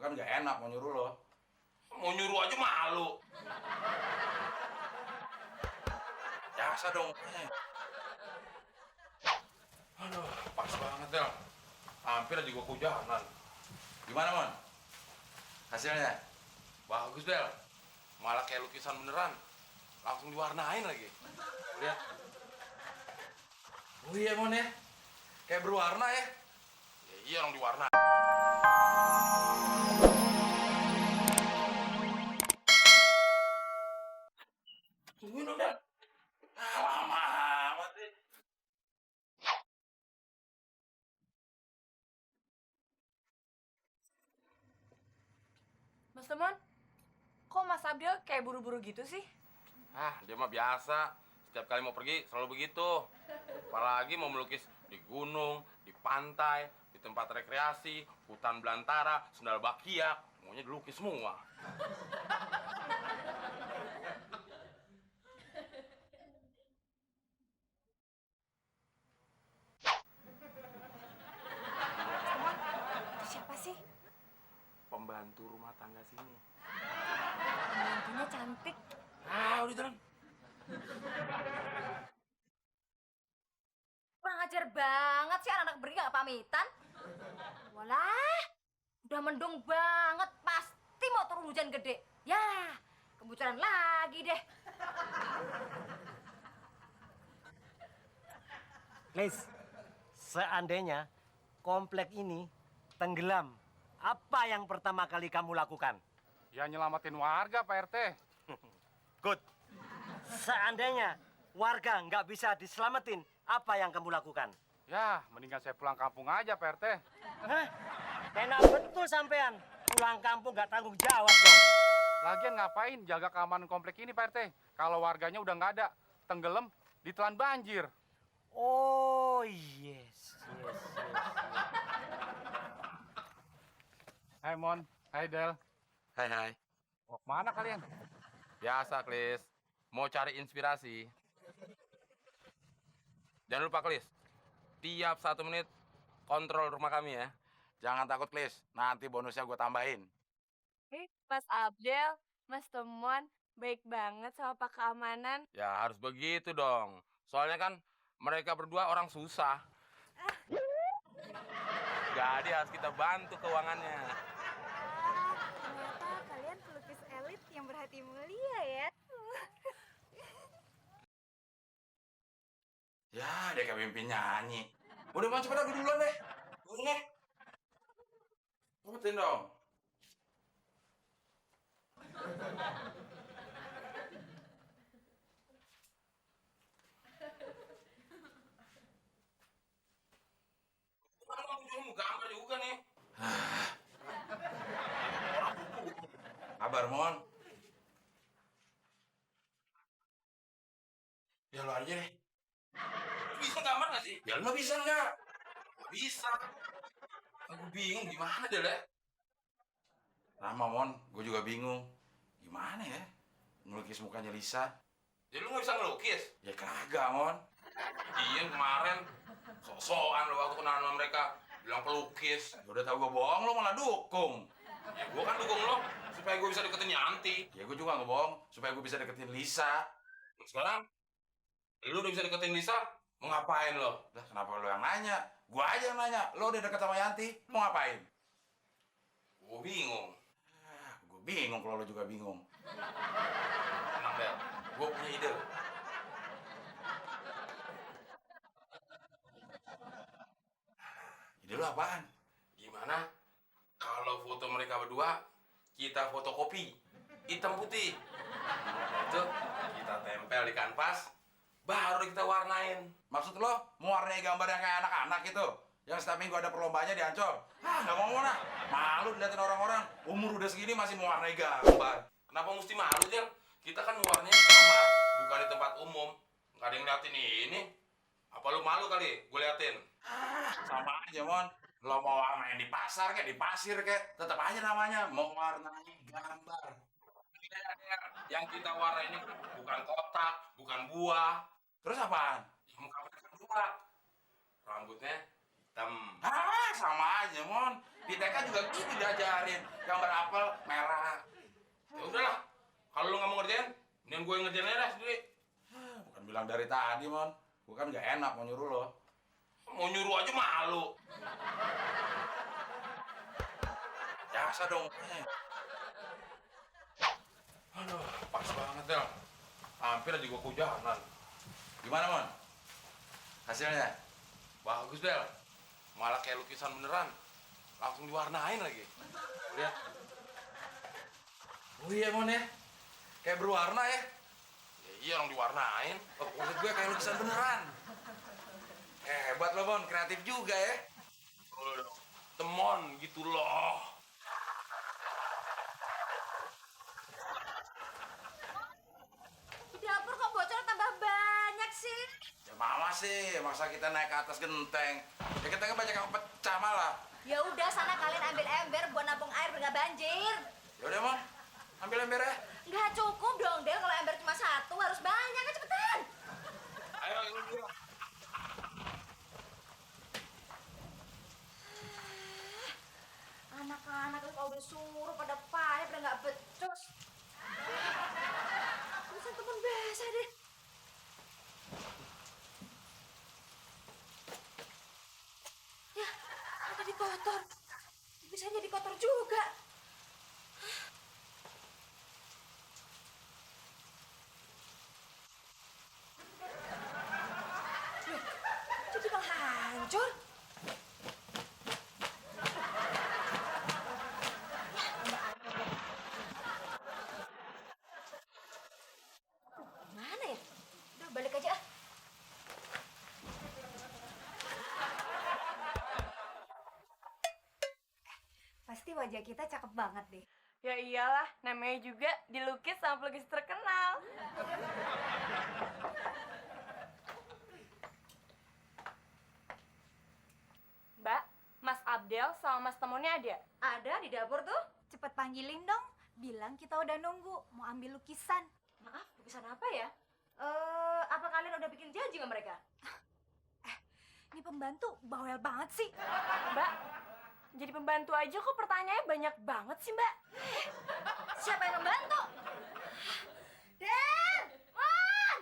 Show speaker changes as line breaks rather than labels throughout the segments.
Gue kan gak enak mau nyuruh lo. Mau nyuruh aja malu. Biasa dong. Aduh, pas banget, Del. Hampir aja gue kehujanan. Gimana, Mon? Hasilnya? Bagus, Del. Malah kayak lukisan beneran. Langsung diwarnain lagi. Lihat. Oh iya, Mon ya. Kayak berwarna ya. Ya iya, orang diwarna. Tungguin dong, Del. Lama amat sih.
Mas Temon, kok Mas Abdel kayak buru-buru gitu sih?
Dia mah biasa. Setiap kali mau pergi selalu begitu. Apalagi mau melukis di gunung, di pantai, di tempat rekreasi, hutan belantara, sendal bakiak. Maunya dilukis semua.
Itu siapa sih?
Pembantu rumah tangga sini.
Pembantunya cantik.
Udah jalan.
Kurang ajar banget sih anak-anak beri gak pamitan. Walah, udah mendung banget. Pasti mau turun hujan gede. Ya, kebocoran lagi deh.
Liz, seandainya komplek ini tenggelam, apa yang pertama kali kamu lakukan?
Ya nyelamatin warga, Pak RT.
Good. Seandainya warga nggak bisa diselamatin, apa yang kamu lakukan?
Ya, mendingan saya pulang kampung aja, Pak RT.
Hah? Enak betul sampean. Pulang kampung nggak tanggung jawab dong.
Lagian ngapain jaga keamanan komplek ini, Pak RT? Kalau warganya udah nggak ada, tenggelam, ditelan banjir.
Oh, yes.
Hai, Mon. Hai, Del.
Hai.
Mau kemana kalian?
Biasa, Klis. Mau cari inspirasi. Jangan lupa, Klis. Tiap 1 menit kontrol rumah kami ya. Jangan takut, Klis. Nanti bonusnya gue tambahin.
Mas Abdel, Mas Temon, baik banget sama Pak Keamanan.
Ya harus begitu dong. Soalnya kan mereka berdua orang susah. Jadi harus kita bantu keuangannya.
Ternyata kalian pelukis elit yang berhati mulia ya.
Ya, dia kayak mimpi nyanyi. Udah, Mon, cepet aku duluan deh. Ini. Cepetin dong. Kamu gambar juga nih. Kabar, Mon. Ya lo aja deh. Bisa gambar nggak sih? Ya lo bisa nggak? Nggak bisa. Aku bingung gimana deh, Le. Lama, Mon. Gue juga bingung. Gimana ya? Ngelukis mukanya Lisa. Ya lu nggak bisa ngelukis? Ya kagak, Mon. Iya, kemarin sok-sokan lo waktu kenalan sama mereka. Bilang pelukis. Ya udah tau gue bohong, lo malah dukung. Ya gue kan dukung lo supaya gue bisa deketin Yanti. Ya gue juga ngebohong supaya gue bisa deketin Lisa. Sekarang lu udah bisa deketin Lisa, mau ngapain lo? Lah kenapa lo yang nanya? Gua aja yang nanya. Lo udah deket sama Yanti, mau ngapain? Gue bingung. Gue bingung kalau lo juga bingung. Tenang, Bel. Gue punya ide. Ide lo apaan? Gimana kalau foto mereka berdua kita fotokopi hitam putih? Itu kita tempel di kanvas, baru kita warnain. Maksud lo mau warnai gambar yang kayak anak-anak itu? Yang setiap minggu ada perlombanya di Ancol? Nggak mau nah. Malu dilihatin orang-orang. Umur udah segini masih mau warnai gambar. Kenapa mesti malu, Jel? Kita kan warnanya di kamar, bukan di tempat umum. Nggak ada yang liatin ini. Apa lu malu kali gue liatin? Sama aja, Mon. Lo mau warnain di pasar kayak di pasir kayak, tetap aja namanya mau warnain gambar. Yang kita warna ini bukan kotak, bukan buah. Terus apaan? Ya, muka mereka berdua. Rambutnya hitam. Sama aja, Mon. Di TK juga gitu diajarin. Gambar apel merah. Ya udahlah. Kalau lu nggak mau ngerjain, mending gue yang ngerjain aja dah sendiri. Bukan bilang dari tadi, Mon. Gue kan nggak enak mau nyuruh lo. Mau nyuruh aja malu. Biasa dong. Aduh, pas banget, Del. Hampir aja gue kehujanan. Gimana, Mon? Hasilnya? Bagus, Del. Malah kayak lukisan beneran. Langsung diwarnain lagi. Lihat. Oh iya, Mon ya. Kayak berwarna ya. Ya iya, orang diwarnain. Maksud gue kayak lukisan beneran. Hebat lo, Mon. Kreatif juga ya. Temon gitu loh.
Di dapur kok bocor tambah banyak sih?
Ya mama sih, masa kita naik ke atas genteng. Ya kita kan banyak yang pecah malah.
Ya udah sana kalian ambil ember buat nampung air biar nggak banjir.
Ya udah, Mon. Ambil ember ya.
Nggak cukup dong, Del. Kalau ember cuma satu harus banyak, kan cepetan.
Ayo, ini dia.
Anak-anak kalau udah suruh pada payah, pada nggak becus. Tulisan temen basah deh. Ya, jadi kotor. Bisa jadi kotor juga. Loh, jadi malah hancur. Mana ya? Udah balik aja ah. Pasti wajah kita cakep banget deh.
Ya iyalah, namanya juga dilukis sama pelukis terkenal. Mbak, Mas Abdel sama Mas Temonnya ada?
Ada di dapur tuh.
Cepet panggilin dong, bilang kita udah nunggu, mau ambil lukisan.
Maaf, lukisan apa ya? Apa kalian udah bikin janji sama mereka?
Ini pembantu bawel banget sih.
Mbak, jadi pembantu aja kok pertanyaannya banyak banget sih, Mbak.
Siapa yang membantu? Den! Mon!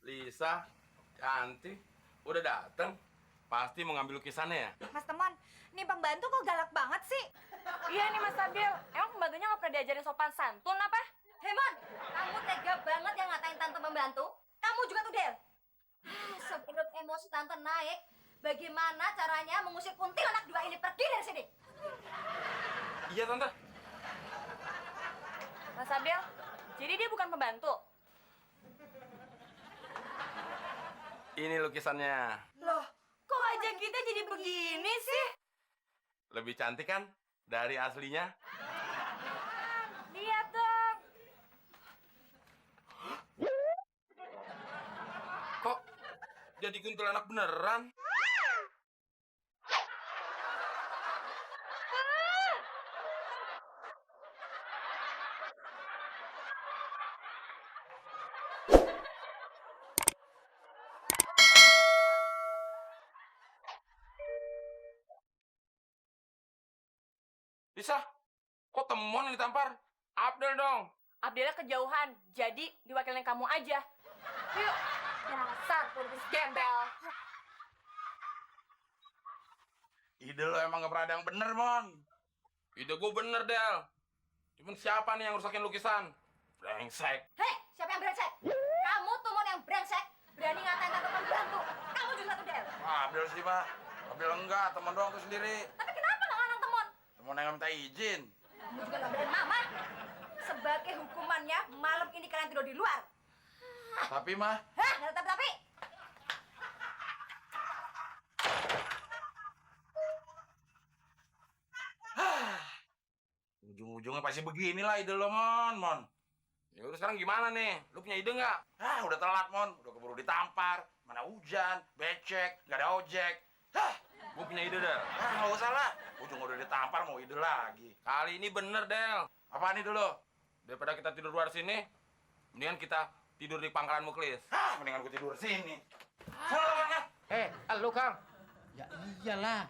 Lisa, cantik, udah dateng. Pasti mau ngambil lukisannya ya?
Mas Temon, ini pembantu kok galak banget sih?
Iya nih Mas Abdel, emang pembantunya nggak pernah diajarin sopan santun apa?
Hemon, kamu tega banget yang ngatain tante membantu. Kamu juga tuh, Del. Sebelum emosi tante naik, bagaimana caranya mengusir kuntilanak dua ini pergi dari sini?
Iya, Tante.
Mas Abdel, jadi dia bukan pembantu?
Ini lukisannya.
Loh, kok aja kita jadi begini sih?
Lebih cantik kan dari aslinya?
Lihat dong.
Kok jadi kuntilanak beneran? Lisa, kok Temon yang ditampar? Abdel dong.
Abdelnya kejauhan, jadi diwakilin kamu aja. Yuk, dasar pelukis gembel.
Ide lo emang gak pernah ada yang bener, Mon. Ide gue bener, Del. Cuman siapa nih yang rusakin lukisan? Brengsek.
Hei, siapa yang brengsek? Kamu tuh Mon yang brengsek. Berani ngatain tante membantu. Kamu juga tuh, Del.
Abdel sih, Pak. Abdel enggak, teman doang tuh sendiri.
Tapi kenapa nggak nganong temon?
Temen yang minta izin.
Kamu juga nggak belain mama. Sebagai hukumannya, malam ini kalian tidur di luar.
Tapi, Mah,
Hah, nggak ada tapi.
ujung-ujungnya pasti beginilah ide lo, Mon. Ya udah sekarang gimana nih? Lu punya ide nggak? Udah telat, Mon. Udah keburu ditampar. Mana hujan, becek, nggak ada ojek. Gue punya ide, Del. Nggak usah lah. Ujung udah ditampar, mau ide lagi. Kali ini bener, Del. Apaan itu lo? Daripada kita tidur luar sini, mendingan kita tidur di pangkalan Muklis. Mendingan gue tidur sini.
Lu Kang,
Ya iyalah.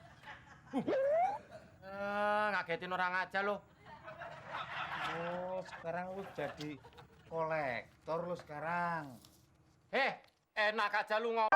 Ngagetin orang aja lo. Oh, sekarang lu jadi kolektor lu sekarang. Enak aja lu ngomong.